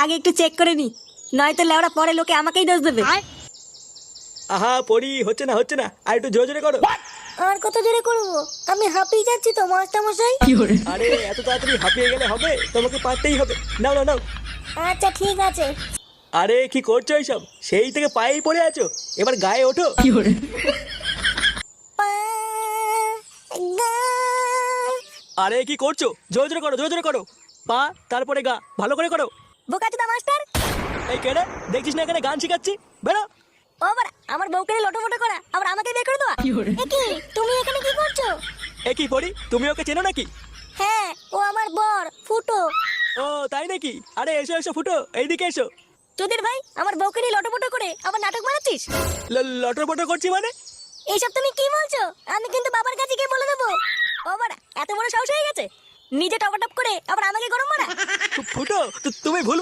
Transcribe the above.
আগে একটু চেক করে নি, নয়তো লেওড়া পরে লোকে আমাকেই দোষ দেবে। আহা পড়ি, হচ্ছে না হচ্ছে না, আর একটু জোরে জোরে করো। আর কত জোরে করবো? আমি হাঁপিয়ে যাচ্ছি তো মাস্টার মশাই। আরে এত তাড়াতাড়ি হাঁপিয়ে গেলে হবে? তোমাকে পারতেই হবে। নাও নাও নাও। আচ্ছা ঠিক আছে। আরে কি করছো এইসব? সেই থেকে পায়েই পড়ে আছো, এবার গায়ে ওঠো। পা, গা। আরে কি করছো? জোরে জোরে করো, জোরে জোরে করো। পা, তারপরে গা, ভালো করে করো। বোকাচোদা মাস্টার। এই কেড়ে দেখছিস না এখানে গান শিখাচ্ছি? বেরো। ও বাড়া, আমার বউকে লটোফটো করা আবার আমাকে বের করে দেওয়া। এ কি, তুমি এখানে কি করছো? এ কি পড়ি, তুমি ওকে চেনো নাকি? হ্যাঁ, ও আমার বর ফুটো। ও তাই নাকি? আরে এসো এসো ফুটো, এইদিকে এসো। তোদের ভাই আমার বউকে নিয়ে লটোফটো করে আবার নাটক বানাচ্ছিস? লটর পটর করছি মানে? এইসব তুমি কি বলছো? আমি কিন্তু বাবার কাছে গিয়ে বলে দেবো। ও বাড়া, এত বড় সাহস হয়ে গেছে? নিজে টপাটপ করে আবার আমাকে গরম মারা। ফুটো, তুমি ভুল